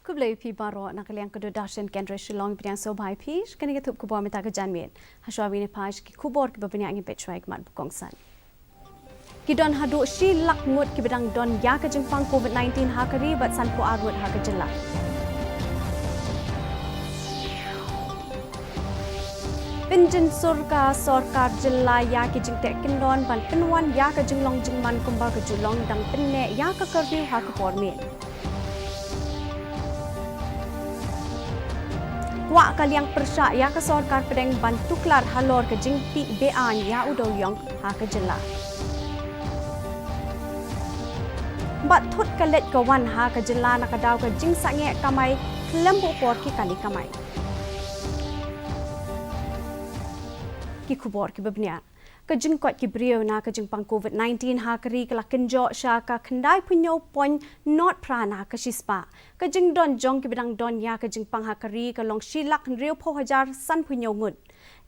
Kublai pi baro nakaliang kedodashan kendra Shillong bidang sobai pish kani ketup kubor mita kejanmin. Haswawi ni paj ki kubor ki babanya angin petrai kemat bukongsan. Kidon hadu shi lak ngut ki bidang don ya ke jengpang COVID-19 hakari bat sanpo arut ha kejela. Pinjin surga sorkar jela ya ki jengtek kindon ban penwan ya ke jenglong jengman kumbar ke julong dang penne ya ke curfew ha ke pormin. Wak kaliang persyak ya ke sorkar pedeng bantu kelar halor ke jengti bean ya udoyong ha ke jela. Bat thut kalet kawan ha ke jela nak daw ke jing sange kamai lembu por ki kali kamai. Ki kubor ki babnya. Kejeng kot ki brio na kejeng pang COVID-19 ha keri kelak kenjok sya ka kendai punyo pon not prana ke sispa. Kejeng don jong ki bidang don ya kejeng pang ha keri kelong silak nriu po hajar san punyo ngut.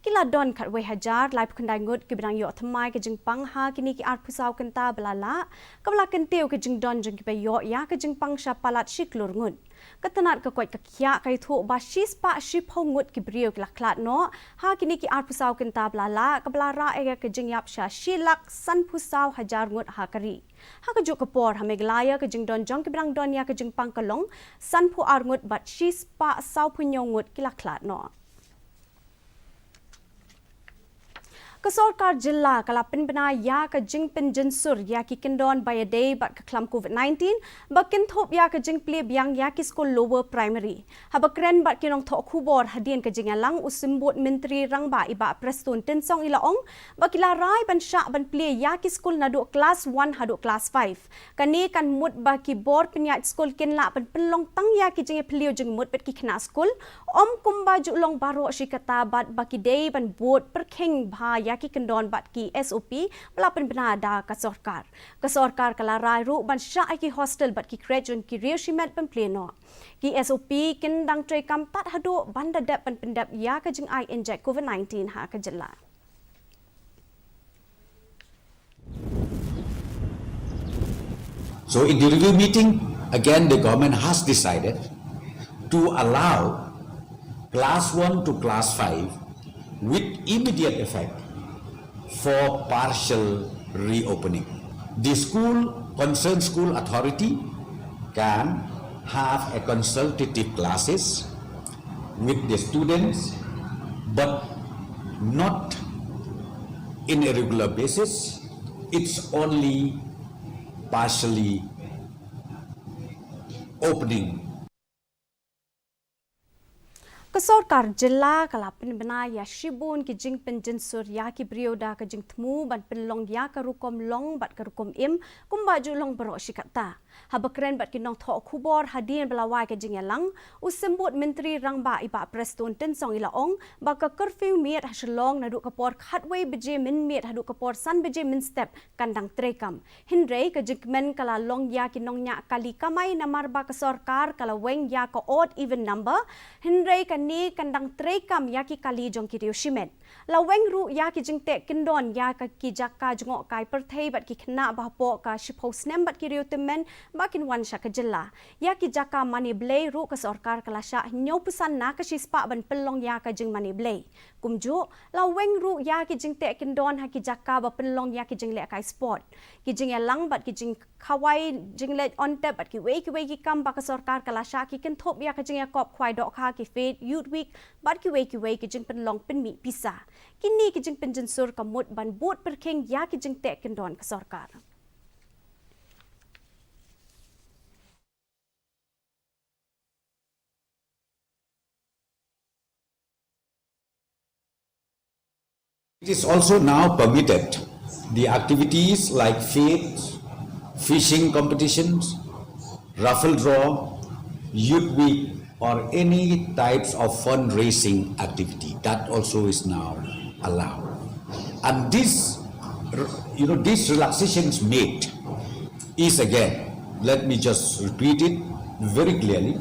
Kila don kat we hajar lai kendai ngut ki bidang yok thamai kejeng pang ha kini ki art pusau kenta belala. Kabla kentiu kejeng don jong ki yok ya kejeng pang sya palat siklur ngut. Ketenat ke kuat kekia kai thu ba sispa sipo ngut ki brio kelak klat no ha kini ki art pusau kenta belala kabla ega kejeng yap sya silak san pusau hajar ngut ha keri. Ha kejuk kepor ha meglaya kejeng don jong ki bidang don ya kejeng pang kelong san pu ar ngut bat sispa sau punyo ngut kelak klat no. Kesorkar jela kalapin bena ya ke jing penjen sur ya ki kendon by a day bat ke kelam COVID-19 bakin thop ya ke jing pleb yang ya ki school lower primary. Ha bakren bat ki nong thok khubor hadien ke jing alang usimbut menteri rangba iba prestun tensong ilaong bakila rai ban syak ban ple ya ki school nadu class 1 hadu class 5. Kani kan mut ba ki bor penyat school ken la ban pelong tang ya ki jing pelio jing mut bet ki kena school om kumba julong baro shikata bat baki day ban bot perkheng bha ya ki kendon bat ki SOP pelapin benada ka sorkar. Ka sorkar kala rai ru ban sya ki hostel bat ki krejun ki rio shimet pen pleno. Ki SOP kendang tre kam tat hadu banda dap pen pendap ya ka jing ai inject COVID-19 ha ka jela. So in the review meeting, again the government has decided to allow class 1 to class 5 with immediate effect for partial reopening. The concerned school authority can have a consultative classes with the students, but not in a regular basis. It's only partially opening. Kesorkar jela kalapin bena ya shibun ki jing penjen sur ya ki brioda ka jing temu ban penlong ya ka rukom long bat ka rukom im kumba julong bero shikata. Habakren bat ki nong thok khubor hadien belawai ka jing yalang usembut menteri rangba iba prestun tensong ilaong ba ka curfew miet Shillong nadu kapor khatway beje min miet hadu kapor san beje min step kandang trekam. Hindrei ka jingmen kala long ya ki nong nya kali kamai namar ba kesorkar kala weng ya ka odd even number. Hindrei ka ni kandang trekam ya ki kali jong ki rio shimet. Laweng ru ya ki jingte kindon ya ka ki jaka jongok kai perthei bat ki khna bahpo ka shipo snem bat ki rio temen bakin wan sya ka jela. Ya ki jaka mani blay ru ka sorkar kala sya nyau pesan na ka sispa ban pelong ya ka jing mani blay. Kumju laweng ru ya ki jingte kindon ha ki jaka ba pelong ya ki jingle kai sport. Ki jing lang bat ki jing khawai jingle on tap bat ki wei ki kam ba ka sorkar kala sya ki ken thop ya ka jing ya kop khwai dok kha ki fet youth week bat ki wei ki jing penlong pen mi pisa. Kini ki jing penjen sur kamut ban bot perkheng ya ki jing te kendon ka sorkar. It is also now permitted the activities like faith, fishing competitions, raffle draw, youth week, or any types of fundraising activity. That also is now allowed. And this relaxations made is again, let me just repeat it very clearly,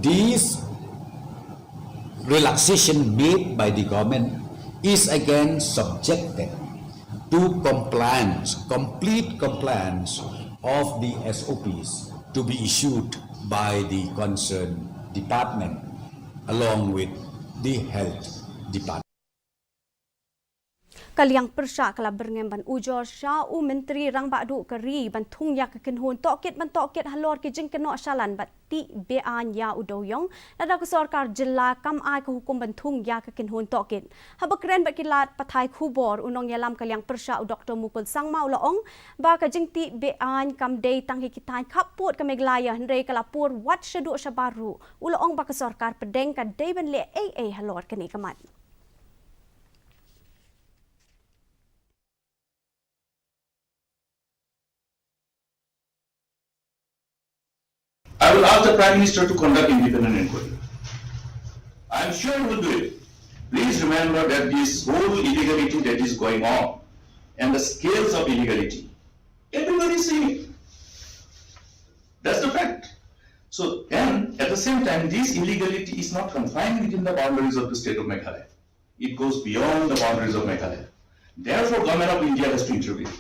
this relaxation made by the government is again subjected to complete compliance of the SOPs to be issued by the concerned department along with the health department. Kaliang persya kala berngem ban ujor sya u menteri rang badu keri ban thung yak kenhun tokit ban tokit halor ki jing keno shalan bat ti bean ya udoyong nada ko sarkar jilla kam ai ko hukum ban thung yak kenhun tokit habakren ba kilat pathai khubor unong yalam kaliang persya u Dr. Mupul Sangma ulaong ba ka jing ti bean kam dei tang hi kitai khaput ka meglaya hnrei kala pur wat shadu shabaru ulaong ba ka sarkar pedeng ka dei ban le AA halor kani kamat. I will ask the Prime Minister to conduct independent inquiry. I am sure he will do it. Please remember that this whole illegality that is going on and the scales of illegality, everybody is seeing it. That's the fact. So, and at the same time, this illegality is not confined within the boundaries of the state of Meghalaya. It goes beyond the boundaries of Meghalaya. Therefore, Government of India has to intervene.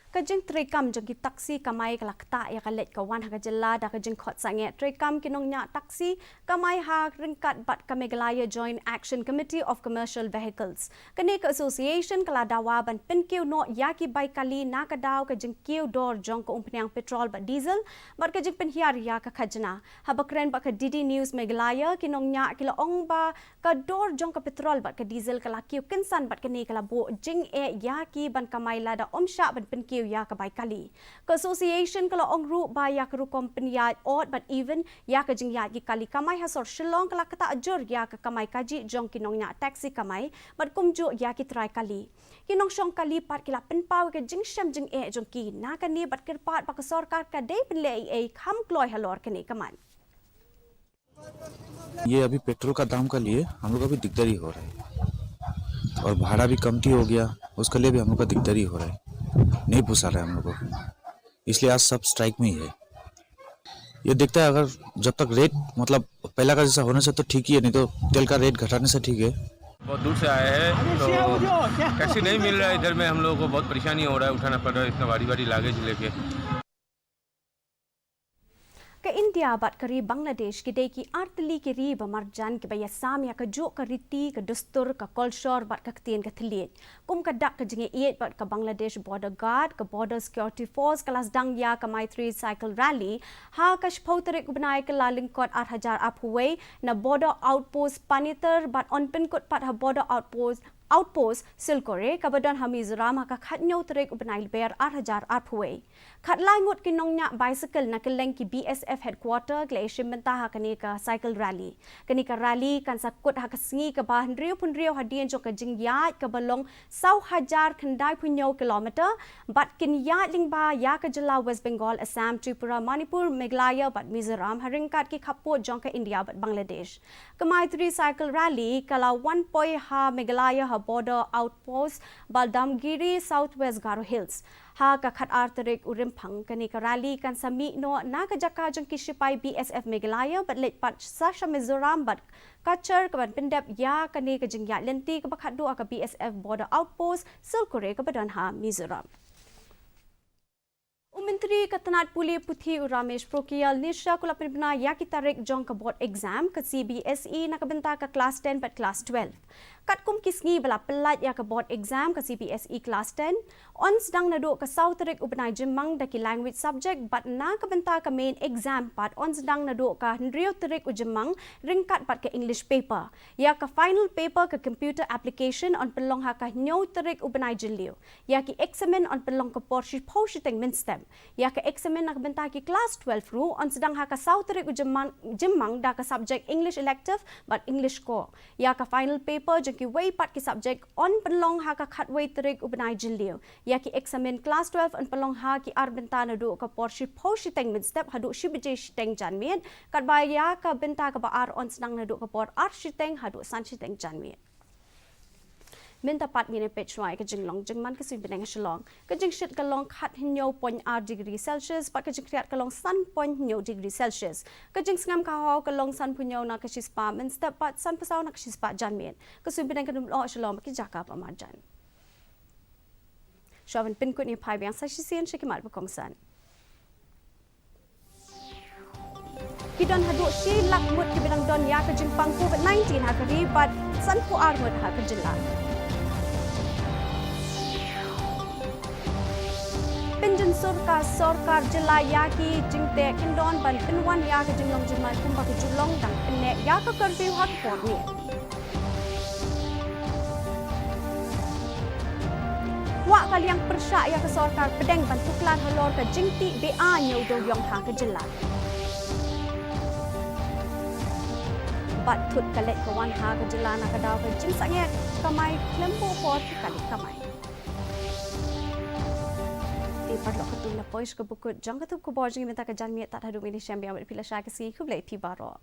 Kajing trikam jogi taksi kamai kalakta ya kalet kawan ha kajela da kajing khot sange trikam kinongnya taksi kamai ha ringkat bat kameglaya Joint Action Committee of Commercial Vehicles kane ka association kala dawa ban pinkiu no yaki bai kali na kadaw kajing kiu dor jong ko umpnyang petrol bat diesel bat kajing penhiar ya ka khajna habakren ba ka DD News Meglaya kinongnya kilaong ba ka dor jong ka petrol bat ka diesel kala kiu kinsan bat kane kala bo jing e yaki ban kamai la da omsha ban pinkiu ya ka bai kali ka association kala ongru ba ya ka ru company ya odd but even ya ka jing ya ki kali kamai hasor Shillong kala kata ajur ya ka kamai kaji jong kinong nya taxi kamai bat kumju ya ki try kali kinong shong kali pat kila penpaw ka jing sham jing e jong ki na ka ni bat kirpat pa ka sarkar ka dei pen le e kham kloi halor kani kaman. ये अभी पेट्रोल का दाम का लिए हम लोग अभी दिक्कत ही हो रहा है और भाड़ा भी कमती हो गया उसके लिए भी हम लोग का दिक्कत ही हो रहा है नहीं पुसा रहा है हम लोग को इसलिए आज सब स्ट्राइक में ही है ये देखता है अगर जब तक रेट मतलब पहला का जैसा होने से तो ठीक ही है नहीं तो तेल का रेट घटाने से ठीक है बहुत दूर से आए हैं तो टैक्सी नहीं मिल रहा है इधर में हम लोगों को बहुत परेशानी हो रहा है उठाना पड़ रहा है इतना भारी भारी लागेज लेके Ke India bat kari Bangladesh ki dei ki artli ki ri bamarjan ki baya sam ya ka jo ka riti ka dustur ka culture bat ka ktien ka thliet kum ka dak ka jinge iet bat ka Bangladesh border guard ka border security force kalas dang ya ka Maitri cycle rally ha ka shpautere ubnai ka laling kot 8000 aphuwei na border outpost panitar bat on pin kot pat ha border outpost silkore kabadon hamizoram ka khatnyo trek ubnai ber 8000 aphuwei khatlai ngot kinong nya bicycle na keleng ki BSF headquarter gleshim benta ha kani ka cycle rally kani ka rally kan sakut ha kasngi ka bah riu pun riu hadien jo ka jingya ka balong 1000 khandai punyo kilometer bat kin ya ling ba ya ka jala West Bengal Assam Tripura Manipur Meghalaya bat Mizoram haringkat ki khapot jong ka India bat Bangladesh ka Maitri cycle rally kala 1 poi ha Meghalaya border outpost Baldamgiri Southwest Garo Hills ha ka khat arterik urim phang kani ka rally kan sami no na ka jaka jong ki sipai BSF Meghalaya bat let pat sasha Mizoram bat kachar ka ban pendap ya kani ka jingya lenti ka bakhat do ka BSF border outpost Silkore ka badan ha Mizoram. Menteri Ketenat Puli Puthi Ramesh Prokial Nisha kula pinbna ya ki tarik jong ka board exam ka CBSE na kabenta ka class 10 but class 12 kat kum kisngi bala pelat ya ka board exam ka CBSE class 10 ons dang na do ka sauterik ubnai jimang da ki language subject but na kabenta ka main exam pat ons dang na do ka nrio terik ujimang ringkat pat ka English paper ya ka final paper ka computer application on pelong ha ka nyo terik ubnai jiliu ya ki examen on pelong ka porshi phositeng min stem ya ka examen na kabenta ki class 12 ru on sedang ha ka sauterik ujimang da ka subject English elective but English core ya ka final paper jeng ki way pat ki subject on pelong ha ka khat way terik ubnai jiliu ya ki examen class 12 on pelong ha ki arbenta na do ka porshi phositeng min step hadu shibje shiteng janmien kat ba ya ka benta ka ba ar on sedang na do ka por ar shiteng hadu san shiteng janmien Minta pat mine pechwai ka jinglong jingman ka sui beneng Shillong ka jing shit ka long khat hinyo 0.8 degree Celsius pat ka jing kriat ka long sun 0.9 degree Celsius ka jing sngam ka ho ka long sun punyo na ka shispa min step pat sun pasaw na ka shispa janmien ka sui beneng ka dumlo Shillong ki jaka pa marjan Shawan pin ko ni pai biang sa shisien shikimal pa kongsan Kidon hadu silak mut ke bidang don ya ke jingpang COVID-19 ha ke ribat san pu armut ha ke jela. Pinjun sorkar jela ya ki jingte kindon ban pinwan ya ke jinglong jimal kumba ke julong dang pinne ya ke curfew ha ke port ni. Wak kaliang persyak ya ke sorkar pedeng bantuklan halor ke jingti BA nyau do yong ha ke jela. Bat thut kalet kawan ha ke jelana ke daw ke jing sangat kamai klembo pot kali kamai. Di perlu ketulah pois ke buku jang ketup ke bojing minta ke jan miet tak hadu ini syambi awet pila syai ke si kublai pi baro.